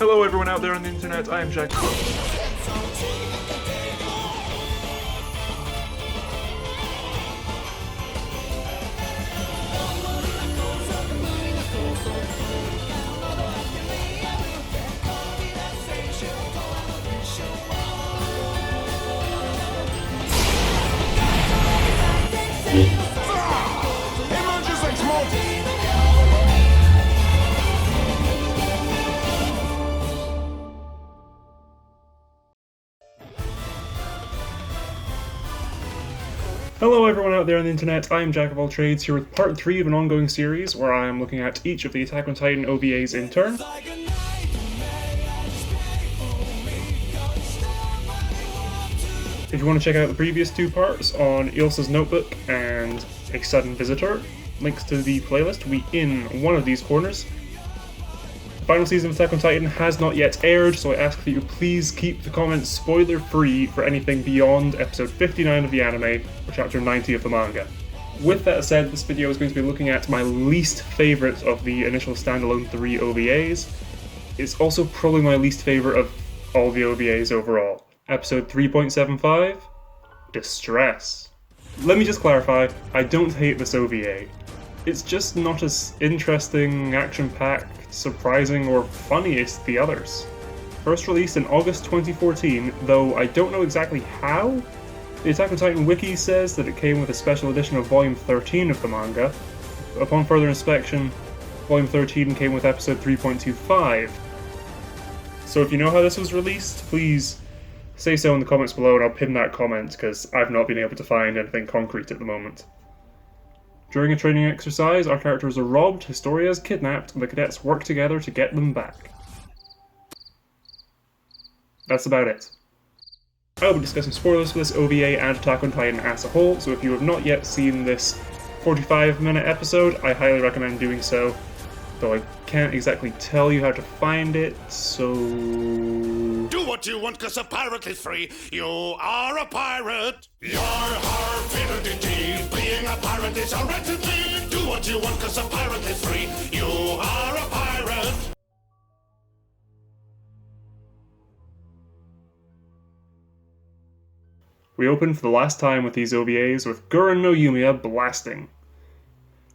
Hello everyone out there on the internet, I am Jack. Hello everyone out there on the internet, I am Jack of all trades, here with part 3 of an ongoing series where I am looking at each of the Attack on Titan OVAs in turn. If you want to check out the previous 2 parts on Ilse's Notebook and A Sudden Visitor, links to the playlist will be in one of these corners. The final season of Attack on Titan has not yet aired, so I ask that you please keep the comments spoiler-free for anything beyond episode 59 of the anime or chapter 90 of the manga. With that said, this video is going to be looking at my least favourite of the initial standalone 3 OVAs. It's also probably my least favourite of all the OVAs overall. Episode 3.75, Distress. Let me just clarify, I don't hate this OVA. It's just not as interesting, action-packed, surprising, or funny as the others. First released in August 2014, though I don't know exactly how. The Attack on Titan wiki says that it came with a special edition of Volume 13 of the manga. Upon further inspection, Volume 13 came with episode 3.25. So if you know how this was released, please say so in the comments below and I'll pin that comment, because I've not been able to find anything concrete at the moment. During a training exercise, our characters are robbed, Historia is kidnapped, and the cadets work together to get them back. That's about it. I will be discussing spoilers for this OVA and Attack on Titan as a whole, so if you have not yet seen this 45-minute episode, I highly recommend doing so, though I can't exactly tell you how to find it, so... Do what you want, cause a pirate is free. You are a pirate. You're our fiddle-dee-dee. Being a pirate is a right to be. Do what you want, cause a pirate is free. You are a pirate. We open for the last time with these OVAs with Gurren no Yumiya blasting.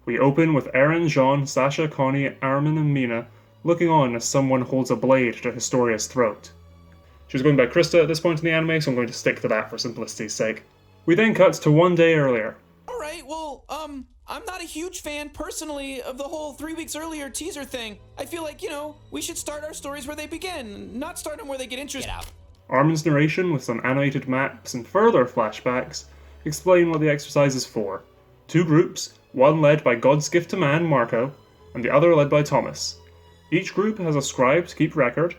We open with Eren, Jean, Sasha, Connie, Armin, and Mina looking on as someone holds a blade to Historia's throat. She was going by Krista at this point in the anime, so I'm going to stick to that for simplicity's sake. We then cut to one day earlier. Alright, well, I'm not a huge fan, personally, of the whole 3 weeks earlier teaser thing. I feel like, we should start our stories where they begin, not start them where they get interested. Get out. Armin's narration, with some animated maps and further flashbacks, explain what the exercise is for. 2 groups, one led by God's gift to man, Marco, and the other led by Thomas. Each group has a scribe to keep record,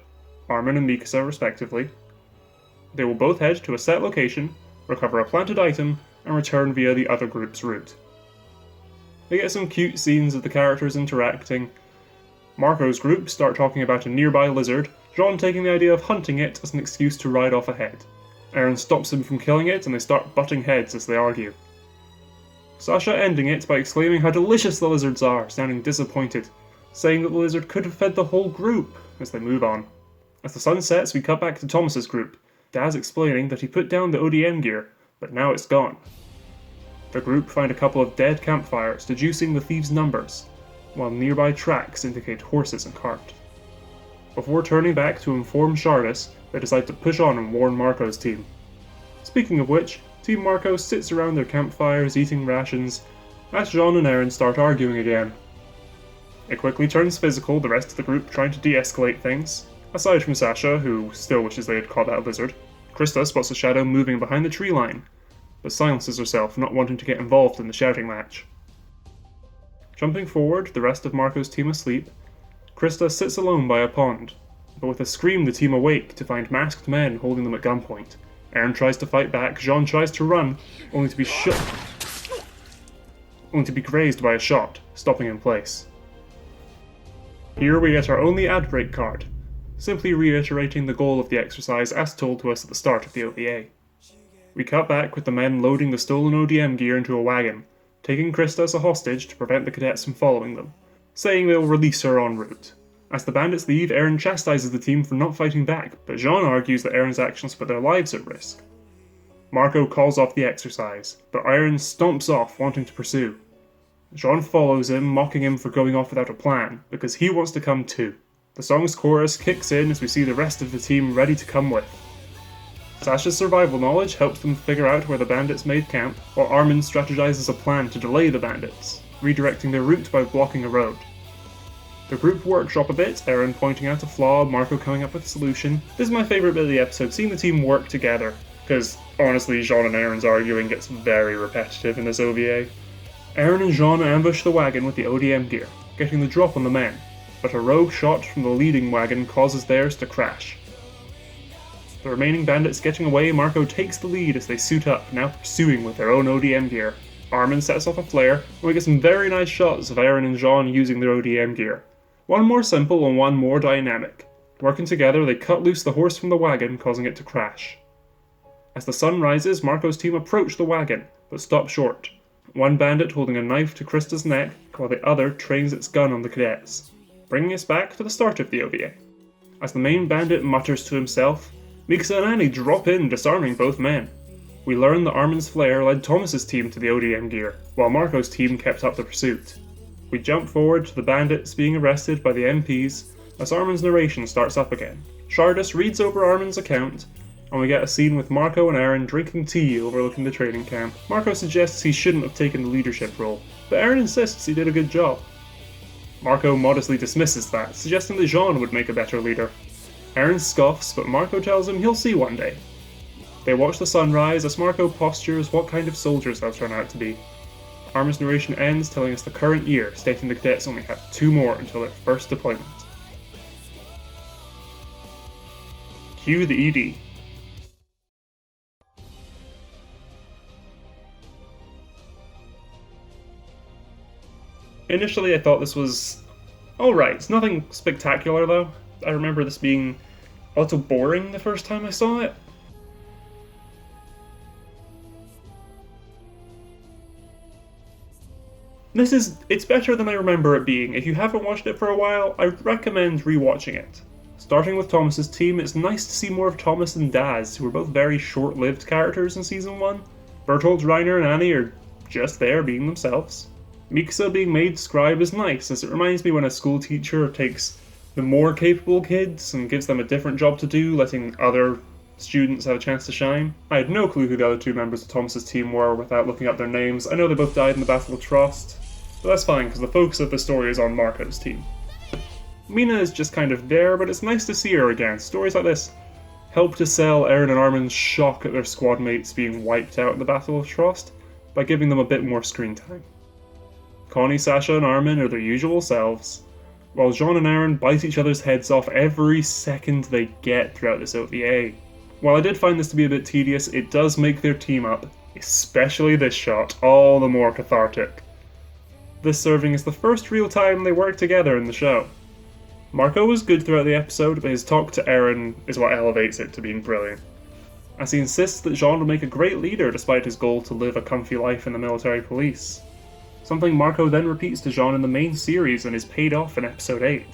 Armin and Mikasa respectively. They will both head to a set location, recover a planted item, and return via the other group's route. They get some cute scenes of the characters interacting. Marco's group start talking about a nearby lizard, Jean taking the idea of hunting it as an excuse to ride off ahead. Eren stops him from killing it and they start butting heads as they argue. Sasha ending it by exclaiming how delicious the lizards are, sounding disappointed, saying that the lizard could have fed the whole group as they move on. As the sun sets, we cut back to Thomas's group, Daz explaining that he put down the ODM gear, but now it's gone. The group find a couple of dead campfires, deducing the thieves' numbers, while nearby tracks indicate horses and cart. Before turning back to inform Shardis, they decide to push on and warn Marco's team. Speaking of which, Team Marco sits around their campfires eating rations, as Jean and Eren start arguing again. It quickly turns physical, the rest of the group trying to de-escalate things. Aside from Sasha, who still wishes they had caught that lizard, Krista spots a shadow moving behind the tree line, but silences herself, not wanting to get involved in the shouting match. Jumping forward, the rest of Marco's team asleep, Krista sits alone by a pond, but with a scream the team awake to find masked men holding them at gunpoint. Eren tries to fight back, Jean tries to run, only to be grazed by a shot, stopping in place. Here we get our only ad break card, simply reiterating the goal of the exercise as told to us at the start of the OVA. We cut back with the men loading the stolen ODM gear into a wagon, taking Krista as a hostage to prevent the cadets from following them, saying they'll release her en route. As the bandits leave, Aaron chastises the team for not fighting back, but Jean argues that Aaron's actions put their lives at risk. Marco calls off the exercise, but Aaron stomps off, wanting to pursue. Jean follows him, mocking him for going off without a plan, because he wants to come too. The song's chorus kicks in as we see the rest of the team ready to come with. Sasha's survival knowledge helps them figure out where the bandits made camp, while Armin strategizes a plan to delay the bandits, redirecting their route by blocking a road. The group workshop a bit, Aaron pointing out a flaw, Marco coming up with a solution. This is my favourite bit of the episode, seeing the team work together, because honestly Jean and Aaron's arguing gets very repetitive in this OVA. Aaron and Jean ambush the wagon with the ODM gear, getting the drop on the men, but a rogue shot from the leading wagon causes theirs to crash. The remaining bandits getting away, Marco takes the lead as they suit up, now pursuing with their own ODM gear. Armin sets off a flare, and we get some very nice shots of Aaron and Jean using their ODM gear. One more simple and one more dynamic. Working together, they cut loose the horse from the wagon, causing it to crash. As the sun rises, Marco's team approach the wagon, but stop short. One bandit holding a knife to Krista's neck, while the other trains its gun on the cadets, bringing us back to the start of the OVA. As the main bandit mutters to himself, Mikasa and Annie drop in, disarming both men. We learn that Armin's flare led Thomas's team to the ODM gear, while Marco's team kept up the pursuit. We jump forward to the bandits being arrested by the MPs as Armin's narration starts up again. Shardus reads over Armin's account, and we get a scene with Marco and Aaron drinking tea overlooking the training camp. Marco suggests he shouldn't have taken the leadership role, but Aaron insists he did a good job. Marco modestly dismisses that, suggesting that Jean would make a better leader. Aaron scoffs, but Marco tells him he'll see one day. They watch the sunrise as Marco postures what kind of soldiers they'll turn out to be. Armin's narration ends telling us the current year, stating the cadets only have 2 more until their first deployment. Cue the ED. Initially I thought this was alright, it's nothing spectacular though. I remember this being a little boring the first time I saw it. It's better than I remember it being. If you haven't watched it for a while, I recommend rewatching it. Starting with Thomas's team, it's nice to see more of Thomas and Daz, who were both very short-lived characters in Season 1. Bertolt, Reiner and Annie are just there being themselves. Mikasa being made scribe is nice, as it reminds me when a school teacher takes the more capable kids and gives them a different job to do, letting other students have a chance to shine. I had no clue who the other 2 members of Thomas's team were without looking up their names. I know they both died in the Battle of Trost, but that's fine because the focus of the story is on Marco's team. Mina is just kind of there, but it's nice to see her again. Stories like this help to sell Aaron and Armin's shock at their squad mates being wiped out in the Battle of Trost by giving them a bit more screen time. Connie, Sasha and Armin are their usual selves, while Jean and Aaron bite each other's heads off every second they get throughout this OVA. While I did find this to be a bit tedious, it does make their team up, especially this shot, all the more cathartic. This serving as the first real time they work together in the show. Marco was good throughout the episode, but his talk to Aaron is what elevates it to being brilliant, as he insists that Jean will make a great leader despite his goal to live a comfy life in the military police. Something Marco then repeats to Jean in the main series and is paid off in episode 8.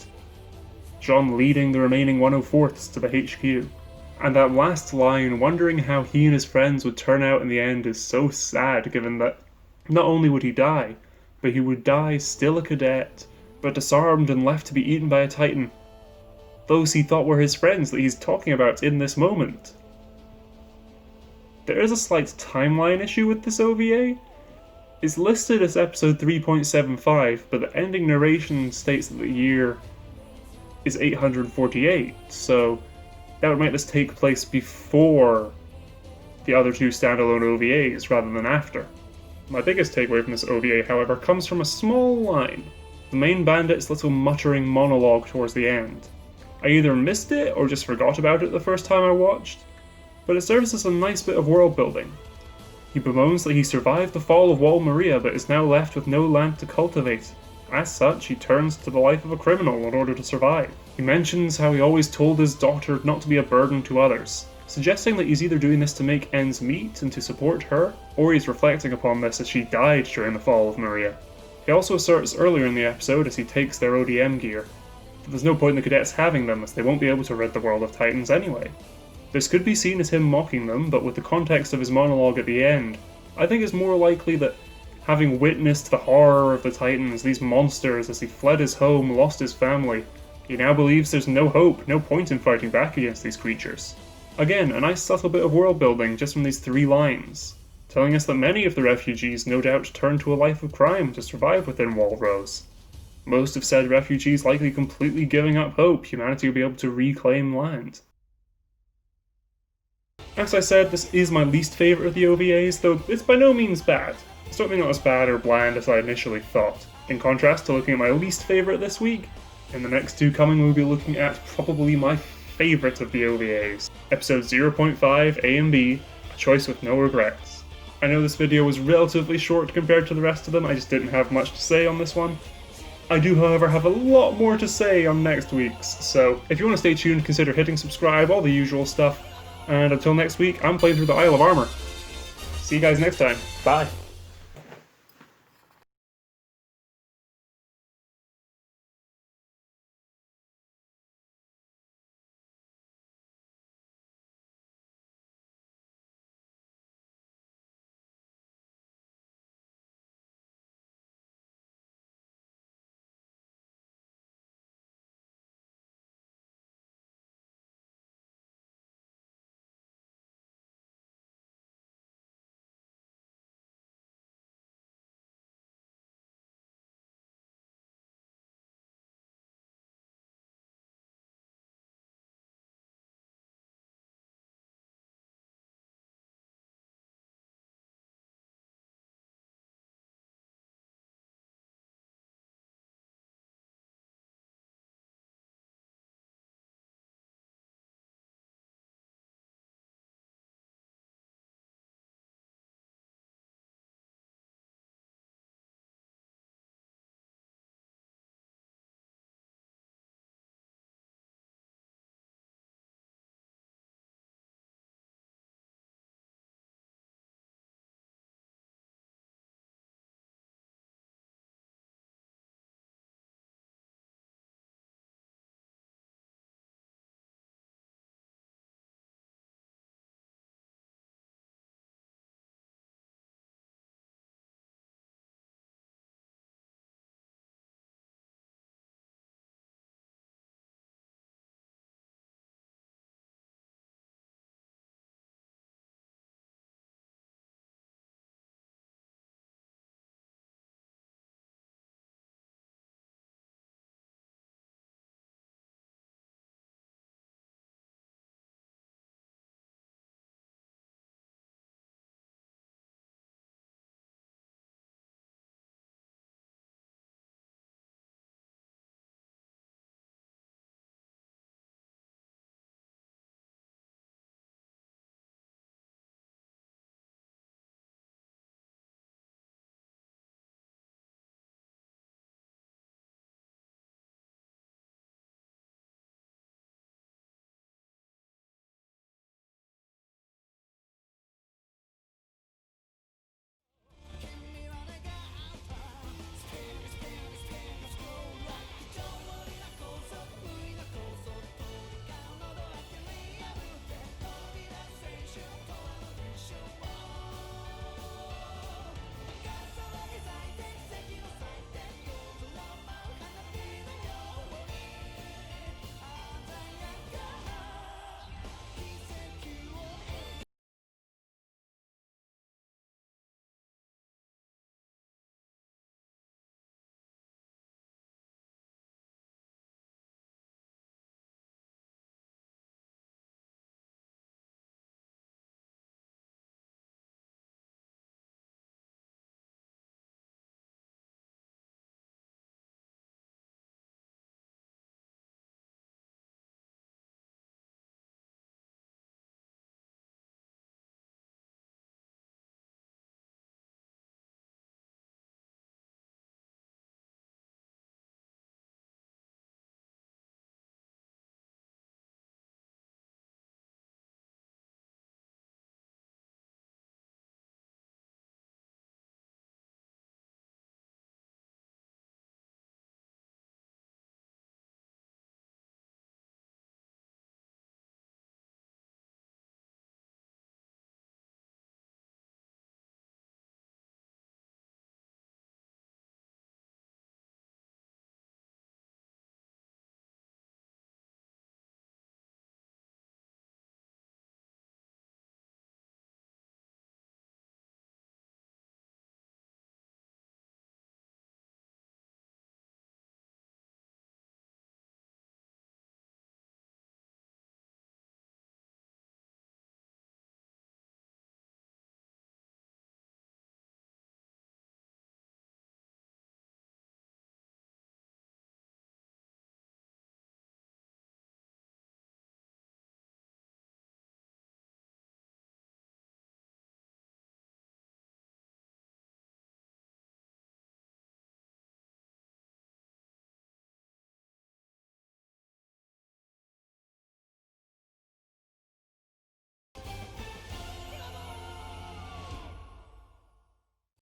Jean leading the remaining 104ths to the HQ. And that last line, wondering how he and his friends would turn out in the end, is so sad given that not only would he die, but he would die still a cadet, but disarmed and left to be eaten by a titan. Those he thought were his friends that he's talking about in this moment. There is a slight timeline issue with this OVA. It's listed as episode 3.75, but the ending narration states that the year is 848, so that would make this take place before the other 2 standalone OVAs rather than after. My biggest takeaway from this OVA, however, comes from a small line. The main bandit's little muttering monologue towards the end. I either missed it or just forgot about it the first time I watched, but it serves as a nice bit of world building. He bemoans that he survived the fall of Wall Maria but is now left with no land to cultivate. As such, he turns to the life of a criminal in order to survive. He mentions how he always told his daughter not to be a burden to others, suggesting that he's either doing this to make ends meet and to support her, or he's reflecting upon this as she died during the fall of Maria. He also asserts earlier in the episode, as he takes their ODM gear, that There's no point in the cadets having them, as they won't be able to rid the world of Titans anyway. This could be seen as him mocking them, but with the context of his monologue at the end, I think it's more likely that, having witnessed the horror of the Titans, these monsters, as he fled his home, lost his family, he now believes there's no hope, no point in fighting back against these creatures. Again, a nice subtle bit of world building just from these 3 lines, telling us that many of the refugees no doubt turned to a life of crime to survive within Walrose. Most of said refugees likely completely giving up hope humanity will be able to reclaim land. As I said, this is my least favourite of the OVAs, though it's by no means bad. It's certainly not as bad or bland as I initially thought. In contrast to looking at my least favourite this week, in the next 2 coming we'll be looking at probably my favourite of the OVAs, episodes 0.5 A and B, A Choice with No Regrets. I know this video was relatively short compared to the rest of them, I just didn't have much to say on this one. I do, however, have a lot more to say on next week's, so if you want to stay tuned, consider hitting subscribe, all the usual stuff, and until next week, I'm playing through the Isle of Armor. See you guys next time. Bye.